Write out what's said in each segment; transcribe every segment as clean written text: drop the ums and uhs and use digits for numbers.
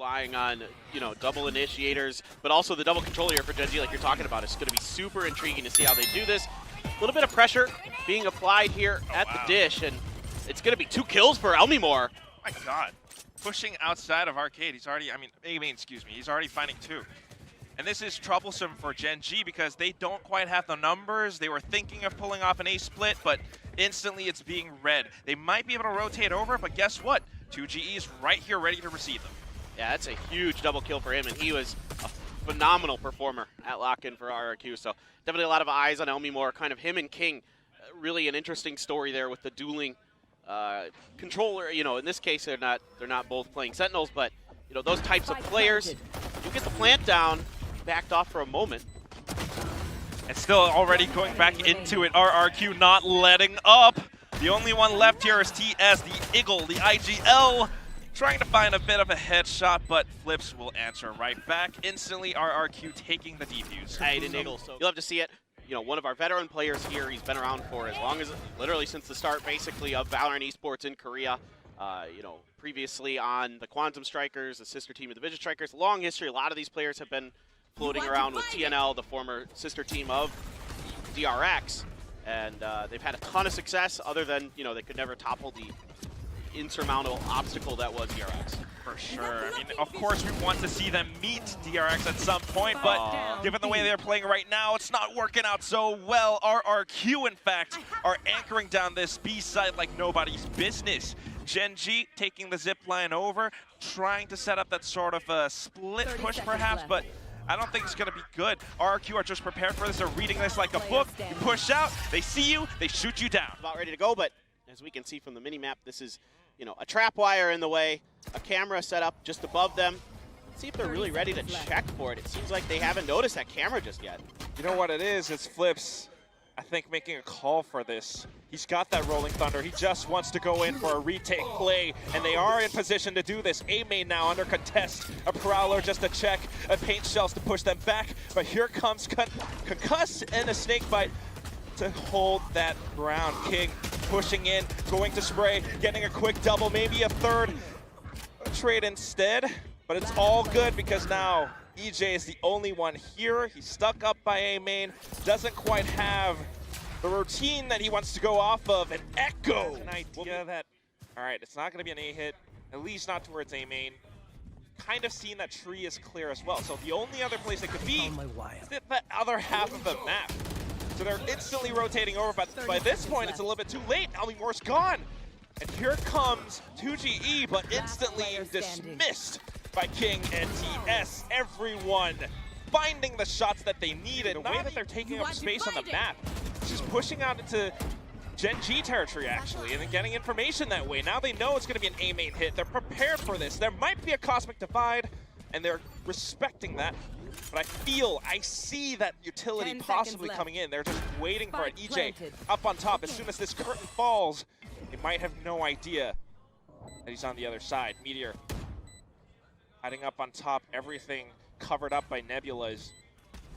relying on, you know, double initiators, but also the double controller here for Gen.G, like you're talking about. It's going to be super intriguing to see how they do this. A little bit of pressure being applied here at the dish, and it's going to be 2 kills for Lmemore. My God. Pushing outside of Arcade. He's already, he's already finding 2. And this is troublesome for Gen.G because they don't quite have the numbers. They were thinking of pulling off an A split, but instantly it's being read. They might be able to rotate over, but guess what? 2GE is right here ready to receive them. Yeah, that's a huge double kill for him, and he was a phenomenal performer at lock-in for RRQ. So definitely a lot of eyes on Lmemore, kind of him and King. Really an interesting story there with the dueling controller. You know, in this case, they're not both playing Sentinels, but you know, those types of players, you get the plant down, backed off for a moment. And still already going back into it, RRQ not letting up. The only one left here is TS, the Eagle, the IGL, trying to find a bit of a headshot, but Flips will answer right back. Instantly, RRQ taking the defuse. Hey, the Eagle, so you'll have to see it. You know, one of our veteran players here, he's been around for as long as, literally since the start, basically, of Valorant Esports in Korea. You know, previously on the Quantum Strikers, the sister team of the Vision Strikers. Long history, a lot of these players have been floating around with TNL, the former sister team of DRX, and they've had a ton of success other than, you know, they could never topple the insurmountable obstacle that was DRX. For sure. I mean, of course we want to see them meet DRX at some point, but given the way they're playing right now, it's not working out so well. RRQ, in fact, are anchoring down this B side like nobody's business. Gen.G taking the zip line over, trying to set up that sort of a split push perhaps, but I don't think it's going to be good. RRQ are just prepared for this. They're reading this like a book. You push out, they see you, they shoot you down. About ready to go, but as we can see from the mini-map, this is, you know, a trap wire in the way, a camera set up just above them. Let's see if they're really ready to check for it. It seems like they haven't noticed that camera just yet. You know what it is? It's Flips, I think, making a call for this. He's got that Rolling Thunder. He just wants to go in for a retake play, and they are in position to do this. A-main now under contest. A Prowler just to check, a Paint Shells to push them back, but here comes Concuss and a Snakebite to hold that ground. King pushing in, going to spray, getting a quick double, maybe a third trade instead, but it's all good because now EJAY is the only one here. He's stuck up by A-main, doesn't quite have the routine that he wants to go off of, and Echo. An idea that, all right, it's not going to be an A hit, at least not towards A-main. Kind of seeing that tree is clear as well. So the only other place it could be is the other half of the map. So they're instantly rotating over, but by this point, it's a little bit too late. Lmemore's gone. And here comes 2GE, but instantly dismissed by King and TS. Everyone finding the shots that they needed. The way that they're taking up space on the map, just pushing out into Gen.G territory, actually, and then getting information that way. Now they know it's going to be an A-main hit. They're prepared for this. There might be a Cosmic Divide, and they're respecting that. But I see that utility possibly coming in. They're just waiting for it. EJAY up on top. As soon as this curtain falls, they might have no idea that he's on the other side. Meteor hiding up on top. Everything covered up by Nebulas.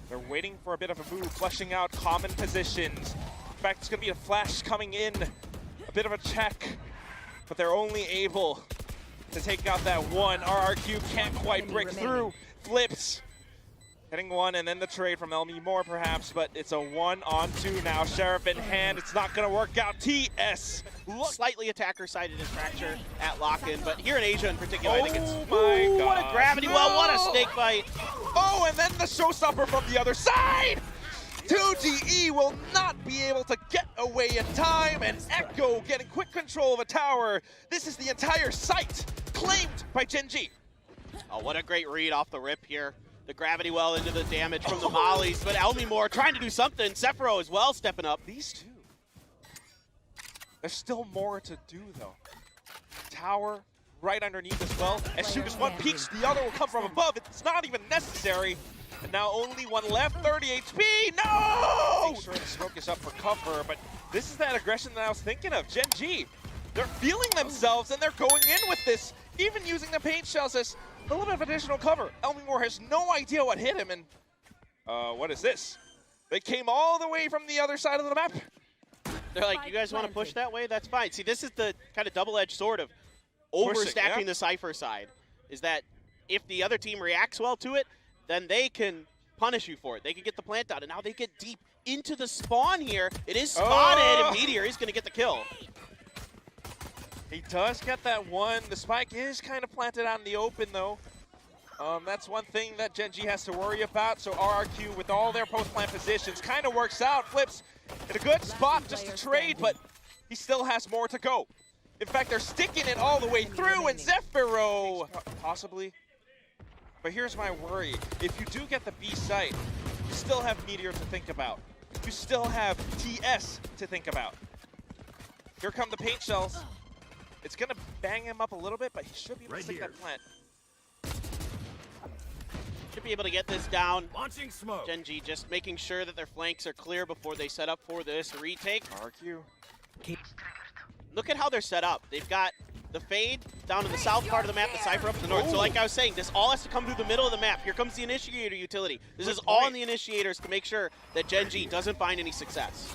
They're waiting for a bit of a move, fleshing out common positions. In fact, it's going to be a flash coming in. A bit of a check. But they're only able to take out that one. RRQ can't quite break through. Flips. Getting one, and then the trade from Lmemore perhaps, but it's a 1-on-2 now. Sheriff in hand, it's not gonna work out. TS, slightly attacker-sided is Fracture at lock-in, but here in Asia in particular, I think it's, my God. What a gravity well, what a snake bite. Oh, and then the showstopper from the other side. 2GE will not be able to get away in time, and Echo getting quick control of a tower. This is the entire site claimed by Gen.G. Oh, what a great read off the rip here. The gravity well into the damage from the mollies, but Lmemore trying to do something. Xffero as well stepping up. These two. There's still more to do though. Tower right underneath as well. As soon as one peeks, the other will come from above. It's not even necessary. And now only one left, 30 HP. No! Make sure the smoke is up for cover, but this is that aggression that I was thinking of. Gen.G, they're feeling themselves and they're going in with this, even using the paint shells as a little bit of additional cover. Lmemore has no idea what hit him, and what is this? They came all the way from the other side of the map. They're like, you guys want to push that way? That's fine. See, this is the kind of double-edged sword of overstacking the Cypher side, is that if the other team reacts well to it, then they can punish you for it. They can get the plant down, and now they get deep into the spawn here. It is spotted, and Meteor is going to get the kill. He does get that one. The spike is kind of planted out in the open, though. That's one thing that Gen.G has to worry about. So RRQ, with all their post-plant positions, kind of works out. Flips in a good spot just to trade, but he still has more to go. In fact, they're sticking it all the way through, and Xffero possibly. But here's my worry. If you do get the B site, you still have Meteor to think about. You still have TS to think about. Here come the paint shells. It's going to bang him up a little bit, but he should be able to stick that plant. Should be able to get this down. Launching smoke. Gen.G just making sure that their flanks are clear before they set up for this retake. RQ. Look at how they're set up. They've got the Fade down in the south part of the map, the Cypher up in the north. So like I was saying, this all has to come through the middle of the map. Here comes the Initiator utility. This is all on the Initiators to make sure that Gen.G doesn't find any success.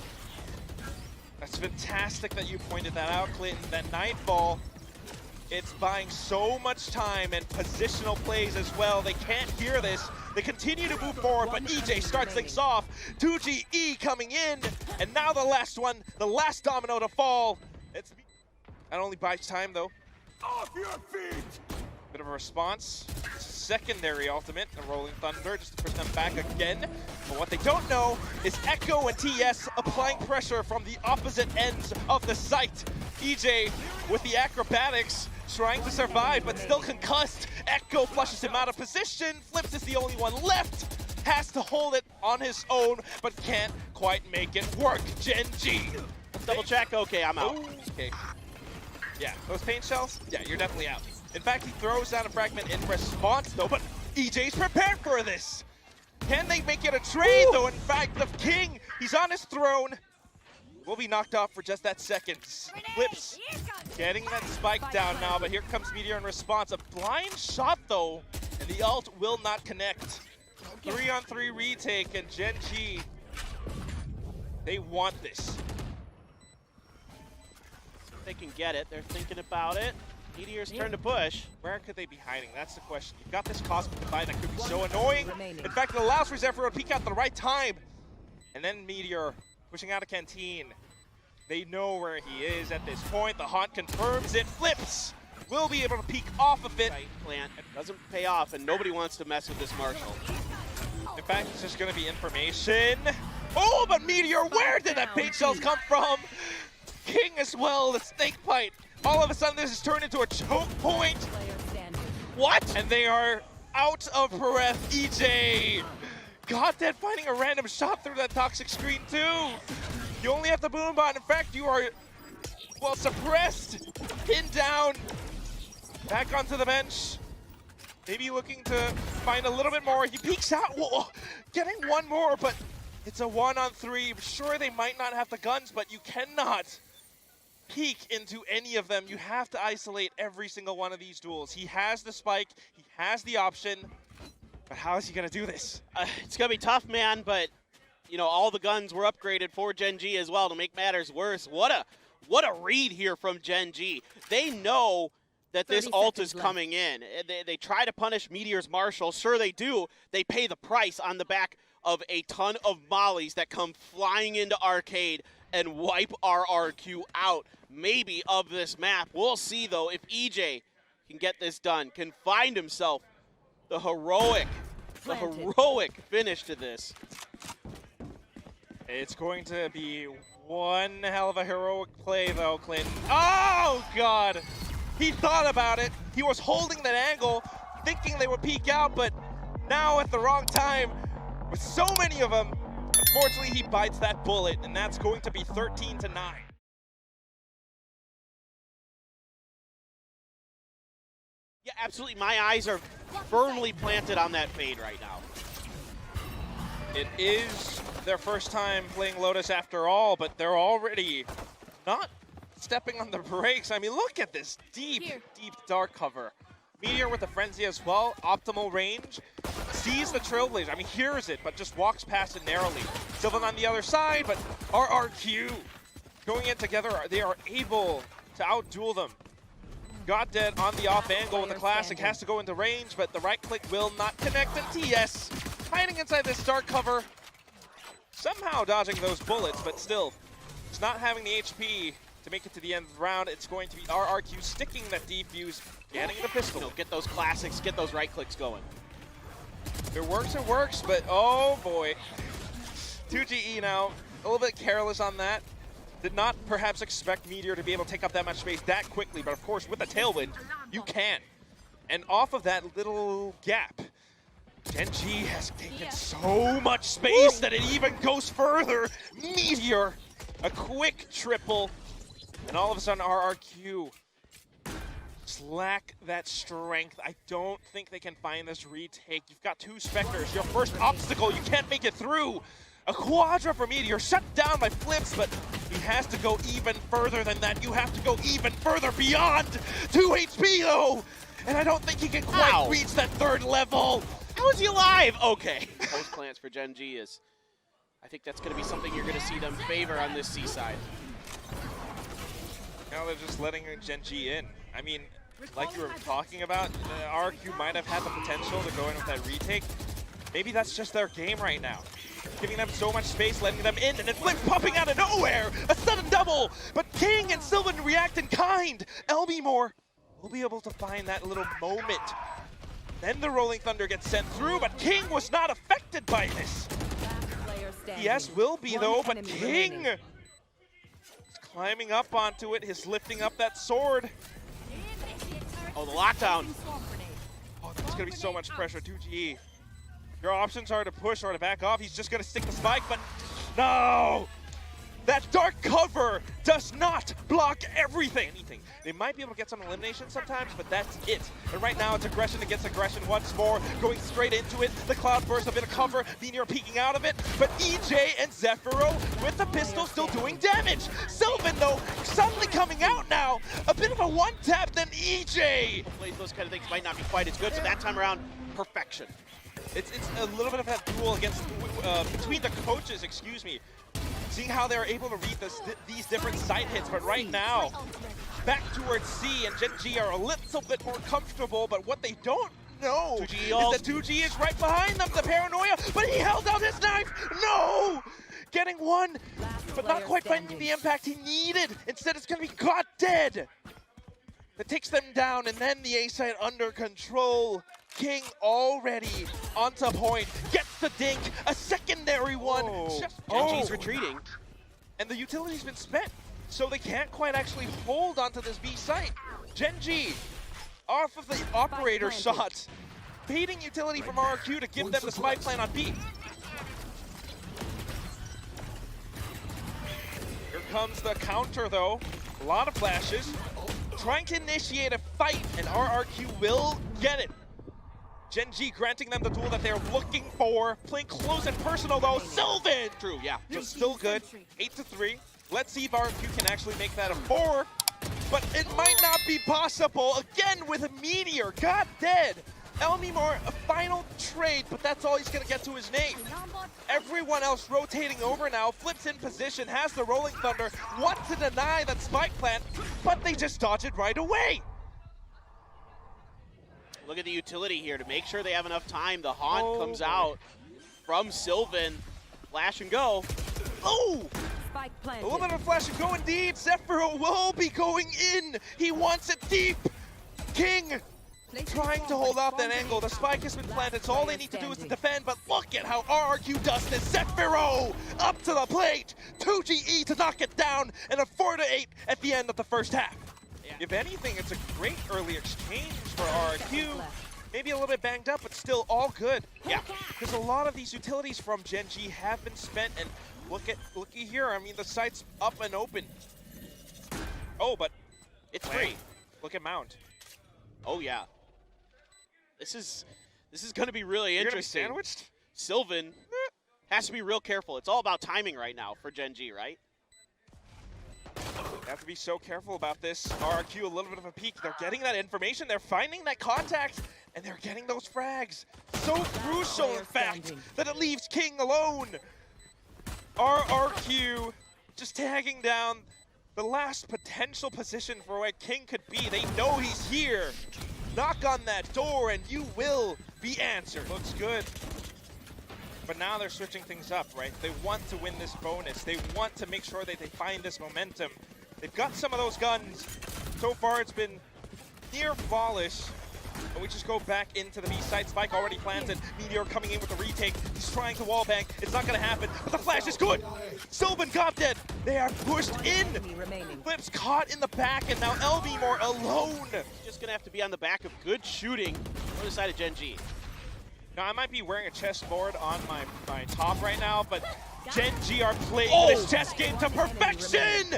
That's fantastic that you pointed that out, Clinton. That Nightfall, it's buying so much time and positional plays as well. They can't hear this. They continue to move forward, but EJAY starts things off. 2GE coming in, and now the last one, the last domino to fall. That only buys time, though. Off your feet! Bit of a response. Secondary ultimate, the Rolling Thunder, just to push them back again. But what they don't know is Echo and TS applying pressure from the opposite ends of the site. EJAY with the acrobatics, trying to survive, but still concussed. Echo flushes him out of position. Flips is the only one left. Has to hold it on his own, but can't quite make it work. Gen.G. Double check. Okay, I'm out. Okay. Yeah, those paint shells? Yeah, you're definitely out. In fact, he throws down a fragment in response, though, but EJAY's prepared for this. Can they make it a trade, though? In fact, the king, he's on his throne. Will be knocked off for just that second. Flips, getting that spike down now, but here comes Meteor in response. A blind shot, though, and the ult will not connect. 3-on-3 retake, and Gen.G, they want this. They can get it. They're thinking about it. Meteor's turn to push. Where could they be hiding? That's the question. You've got this Cosmic Divide that could be so annoying. In fact, it allows for Xffero to peek out at the right time. And then Meteor pushing out a Canteen. They know where he is at this point. The haunt confirms it. Flips will be able to peek off of it. Right plant doesn't pay off, and nobody wants to mess with this Marshall. In fact, it's just going to be information. Oh, but Meteor, where did that paint shells come from? King as well, the snake bite. All of a sudden, this has turned into a choke point. What? And they are out of breath. EJAY. Goddead finding a random shot through that toxic screen too. You only have the boom bot. In fact, you are, well, suppressed, pinned down, back onto the bench. Maybe looking to find a little bit more. He peeks out. Whoa, getting one more, but it's a 1-on-3. Sure, they might not have the guns, but you cannot peek into any of them. You have to isolate every single one of these duels. He has the spike, he has the option, but how is he gonna do this? It's gonna be tough, man, but you know, all the guns were upgraded for Gen.G as well to make matters worse. What a read here from Gen.G. They know that this ult is coming in. They try to punish Meteor's Marshall. Sure they do. They pay the price on the back of a ton of mollies that come flying into Arcade and wipe RRQ out, maybe, of this map. We'll see, though, if EJAY can get this done, can find himself the heroic finish to this. It's going to be one hell of a heroic play, though, Clinton. Oh, God! He thought about it. He was holding that angle, thinking they would peek out, but now at the wrong time, with so many of them, unfortunately, he bites that bullet, and that's going to be 13-9. Yeah, absolutely. My eyes are firmly planted on that Fade right now. It is their first time playing Lotus after all, but they're already not stepping on the brakes. I mean, look at this deep, deep dark cover. Meteor with the Frenzy as well, optimal range. Sees the Trailblazer, I mean, hears it, but just walks past it narrowly. Sylvan on the other side, but RRQ going in together, they are able to outduel them. Got dead on the off angle with the classic, has to go into range, but the right click will not connect, and TS hiding inside this dark cover, somehow dodging those bullets, but still, it's not having the HP to make it to the end of the round. It's going to be RRQ sticking that defuse, getting the pistol. You know, get those classics, get those right clicks going. If it works, but oh boy. 2GE now, a little bit careless on that. Did not perhaps expect Meteor to be able to take up that much space that quickly, but of course with the tailwind, you can. And off of that little gap, Gen.G has taken so much space that it even goes further. Meteor, a quick triple, and all of a sudden RRQ lack that strength. I don't think they can find this retake. You've got two Spectres, your first obstacle, you can't make it through. A Quadra for Meteor, shut down by Flips, but he has to go even further than that. You have to go even further beyond 2 HP though! And I don't think he can quite reach that third level. How is he alive? Okay. Post plants for Gen.G is, I think that's going to be something you're going to see them favor on this seaside. Now they're just letting Gen.G in. I mean, like you were talking about, RRQ might have had the potential to go in with that retake. Maybe that's just their game right now. Giving them so much space, letting them in, and then Flip popping out of nowhere! A sudden double! But King and Sylvan react in kind! Lmemore will be able to find that little moment. Then the Rolling Thunder gets sent through, but King was not affected by this. Yes, will be though, but King is climbing up onto it. He's lifting up that sword. Oh, the lockdown. Oh, that's gonna be so much pressure. 2GE. Your options are to push or to back off. He's just gonna stick the spike, but no! That dark cover does not block everything. They might be able to get some elimination sometimes, but that's it. And right now it's aggression against aggression once more, going straight into it. The cloud burst, a bit of cover, Meteor peeking out of it, but EJAY and Xffero with the pistol still doing damage. Sylvan though, suddenly coming out now. A bit of a one tap, then EJAY. Hopefully those kind of things might not be quite as good, so that time around, perfection. It's a little bit of that duel against between the coaches, excuse me. Seeing how they're able to read these different side hits, but right now, back towards C, and Gen.G are a little bit more comfortable, but what they don't know is that 2G is right behind them, the paranoia, but he held out his knife! No! Getting one, but not quite finding the impact he needed. Instead, it's gonna be God dead. That takes them down, and then the A side under control. King already onto point, gets the dink, a secondary one. Gen.G's retreating. And the utility's been spent, so they can't quite actually hold onto this B site. Gen.G, off of the operator shot, baiting utility from RRQ to give them the spy plan on B. Here comes the counter though, a lot of flashes. Trying to initiate a fight, and RRQ will get it. Gen.G granting them the duel that they're looking for. Playing close and personal though. Sylvan! True, yeah. Just still good. 8-3. Let's see if RRQ can actually make that a 4. But it might not be possible. Again with a Meteor. God dead. Lmemore, a final trade, but that's all he's going to get to his name. Everyone else rotating over now. Flips in position, has the Rolling Thunder. Want to deny that spike plant, but they just dodge it right away. Look at the utility here to make sure they have enough time. The Haunt comes out from Sylvan. Flash and go. Oh! A little bit of a flash and go indeed. Xffero will be going in. He wants it deep. King trying to hold off that angle. The spike has been planted, so all they need to do is to defend, but look at how RRQ does this. Xffero up to the plate. 2GE to knock it down, and a 4-8 at the end of the first half. If anything, it's a great early exchange for RRQ. Maybe a little bit banged up, but still all good. Yeah, because a lot of these utilities from Gen.G have been spent, and looky here. I mean, the site's up and open. Oh, but it's free. Look at Mount. Oh yeah. This is going to be really interesting. You're gonna be sandwiched? Sylvan has to be real careful. It's all about timing right now for Gen.G, right? They have to be so careful about this. RRQ, a little bit of a peek. They're getting that information. They're finding that contact, and they're getting those frags. So crucial, in fact, that it leaves King alone. RRQ just tagging down the last potential position for where King could be. They know he's here. Knock on that door and you will be answered. Looks good. But now they're switching things up, right? They want to win this bonus. They want to make sure that they find this momentum. They've got some of those guns. So far it's been near flawless. And we just go back into the B site. Spike already planted. Meteor coming in with a retake. He's trying to wallbang. It's not going to happen. But the flash is good. Sylvan got dead. They are pushed in. Flips caught in the back. And now Lmemore alone. Just going to have to be on the back of good shooting on the side of Gen.G. Now, I might be wearing a chessboard on my top right now, but Gen.G are playing this chess game to perfection!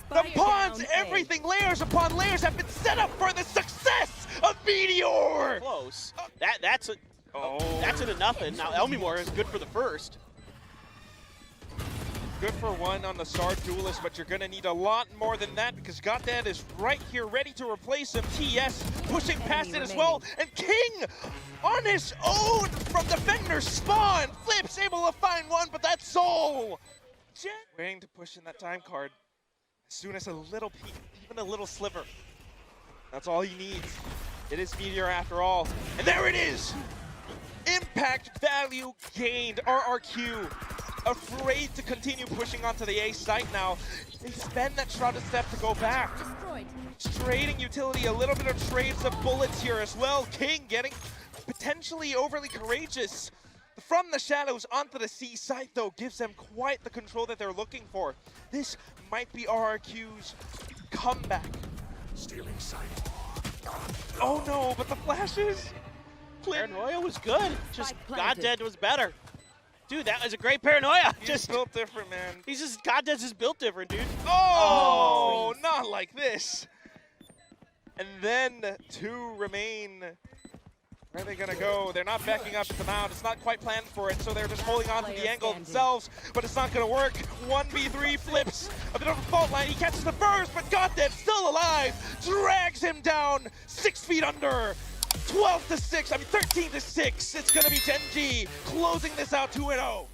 The pawns, everything, layers upon layers have been set up for the success of Meteor! Close. That's an enough, and now Lmemore is good for the first. Good for one on the Star Duelist, but you're gonna need a lot more than that because Goddad is right here ready to replace him. TS pushing past it as well, and King on his own from Defender spawn. Flips able to find one, but that's all. Waiting to push in that time card. As soon as a little peek, even a little sliver. That's all he needs. It is Meteor after all. And there it is! Impact value gained, RRQ. Afraid to continue pushing onto the A site now. They spend that Shrouded Step to go back. Trading utility, a little bit of trades of bullets here as well. King getting potentially overly courageous. From the shadows onto the C site though gives them quite the control that they're looking for. This might be RRQ's comeback. Stealing sight. Oh no, but the flashes? Paranoia was good. Just Goddad was better. Dude, that was a great Paranoia. He's just built different, man. He's just Goddad's just built different, dude. Oh, not like this. And then two remain. Where are they gonna go? They're not backing up at the mound. It's not quite planned for it, so they're just holding on to the angle themselves, but it's not gonna work. 1v3 Flips, a bit of a fault line. He catches the first, but Goddad still alive. Drags him down 6 feet under. 12-6, 13-6. It's gonna be Gen.G closing this out 2-0.